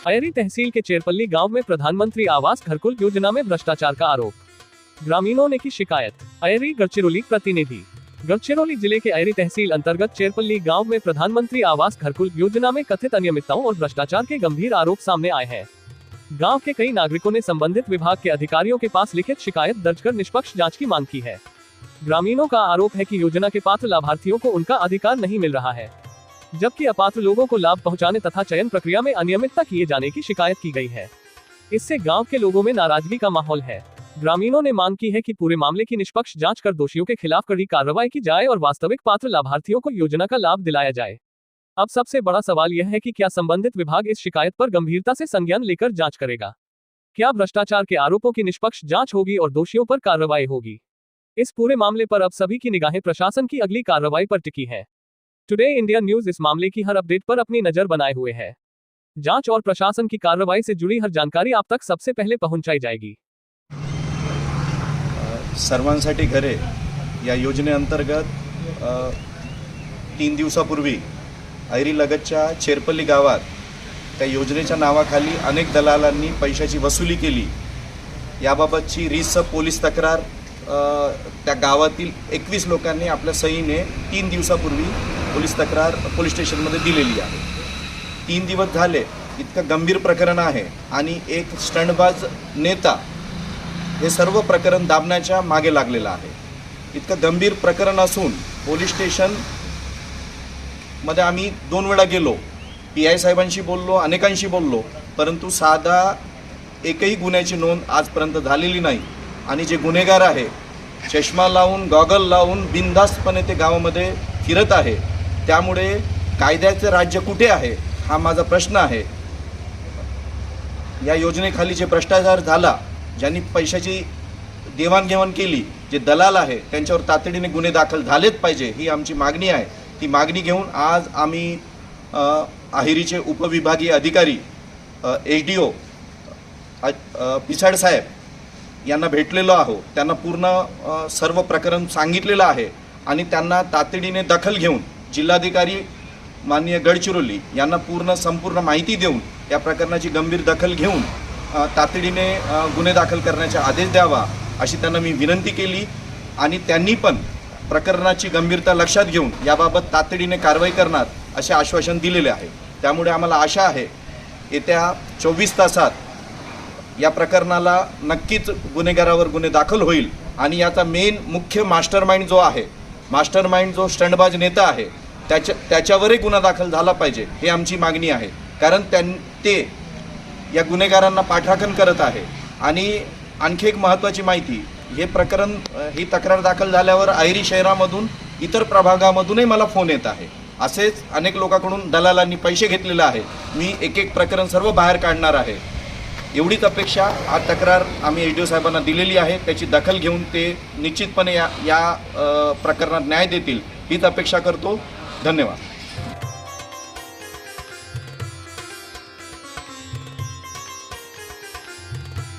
अयरी तहसील के चेरपल्ली गांव में प्रधानमंत्री आवास घरकुल योजना में भ्रष्टाचार का आरोप, ग्रामीणों ने की शिकायत। अयरी गढ़चिरौली प्रतिनिधि। गढ़चिरौली जिले के अयरी तहसील अंतर्गत चेरपल्ली गांव में प्रधानमंत्री आवास घरकुल योजना में कथित अनियमितताओं और भ्रष्टाचार के गंभीर आरोप सामने आए हैं। गांव के कई नागरिकों ने संबंधित विभाग के अधिकारियों के पास लिखित शिकायत दर्ज कर निष्पक्ष जांच की मांग की है। ग्रामीणों का आरोप है कि योजना के पात्र लाभार्थियों को उनका अधिकार नहीं मिल रहा है, जबकि अपात्र लोगों को लाभ पहुंचाने तथा चयन प्रक्रिया में अनियमितता किए जाने की शिकायत की गई है। इससे गांव के लोगों में नाराजगी का माहौल है। ग्रामीणों ने मांग की है कि पूरे मामले की निष्पक्ष जांच कर दोषियों के खिलाफ कड़ी कार्रवाई की जाए और वास्तविक पात्र लाभार्थियों को योजना का लाभ दिलाया जाए। अब सबसे बड़ा सवाल यह है कि क्या संबंधित विभाग इस शिकायत पर गंभीरता से संज्ञान लेकर जांच करेगा। क्या भ्रष्टाचार के आरोपों की निष्पक्ष जांच होगी और दोषियों पर कार्रवाई होगी। इस पूरे मामले पर अब सभी की निगाहें प्रशासन की अगली कार्रवाई पर टिकी है। टुडे इंडिया न्यूज इस मामले की हर अपडेट पर अपनी नजर बनाए हुए है। जांच और प्रशासन की कार्रवाई से जुड़ी हर जानकारी आप तक सबसे पहले पहुंचाई जाएगी। सर्वांसाठी घरे या योजनेअंतर्गत 3 दिवसापूर्वी अयरी लगतच्या चेरपल्ली गावात त्या योजनेच्या नावाखाली अनेक दलालांनी पैशाची वसुली केली याबाबतची रीतसर पोलीस तक्रार त्या गावातील 21 लोकांनी आपल्या सहीने 3 दिवसापूर्वी पोलीस स्टेशनमध्ये दिलेली आहे। 3 दिवस झाले, इतकं गंभीर प्रकरण आहे आणि एक स्टंटबाज नेता हे सर्व प्रकरण दाबण्याच्या मागे लागलेला आहे। इतकं गंभीर प्रकरण असून पोलीस स्टेशन मध्ये आम्ही 2 वेळा गेलो, PI साहेबांशी बोललो, अनेकांशी बोललो, परंतु साधा एकही गुन्ह्याची नोंद आजपर्यंत झालेली नाही। आणि जे गुन्हेगार आहे चष्मा लावून गॉगल लावून बिनधास्तपणे ते गावामध्ये फिरत आहे। त्यामुळे कायद्याचे राज्य कुठे आहे हा माझा प्रश्न आहे। या योजनेखाली जे भ्रष्टाचार झाला, ज्यांनी पैशाची देवाणघेवाण केली, जे दलाल आहे त्यांच्यावर तातडीने गुन्हे दाखल झालेच पाहिजे ही आमची मागणी आहे। ती मागणी घेऊन आज आम्ही अहेरीचे उपविभागीय अधिकारी SDO पिसाड साहेब यांना भेटलेलो आहोत। त्यांना पूर्ण सर्व प्रकरण सांगितलेलं आहे आणि त्यांना तातडीने दखल घेऊन जिल्हाधिकारी माननीय गडचिरोली यांना संपूर्ण माहिती देऊन या प्रकरणाची गंभीर दखल घेऊन तातडीने गुन्हे दाखल करण्याचा आदेश द्यावा अशी त्यांना मी विनंती केली आणि त्यांनी पण प्रकरणाची गंभीरता लक्षात घेऊन याबाबत तातडीने कारवाई करणार असे आश्वासन दिलेले आहे। त्यामुळे आम्हाला आशा आहे येत्या 24 तासात या प्रकरणाला नक्कीच गुन्हेगारावर गुन्हे दाखल होईल आणि याचा मेन मुख्य मास्टरमाइंड जो स्टंटबाज नेता आहे त्याच्यावरही गुन्हा दाखल झाला पाहिजे हे आमची मागणी आहे। कारण ते या गुन्हेगारांना पाठराखण करत आहे। आणि आणखी एक महत्त्वाची माहिती, ही तक्रार दाखल झाल्यावर अहेरी शहरामधून इतर प्रभागामधूनही मला फोन येत आहे। असेच अनेक लोकांकडून दलालांनी पैसे घेतलेले आहे। मी एक प्रकरण सर्व बाहेर काढणार आहे। एवढीच अपेक्षा आज तक्रार आम्ही SDO साहेबांना दिलेली आहे। त्याची दखल घेऊन ते निश्चितपणे या प्रकरणात न्याय देतील हीच अपेक्षा करतो। धन्यवाद।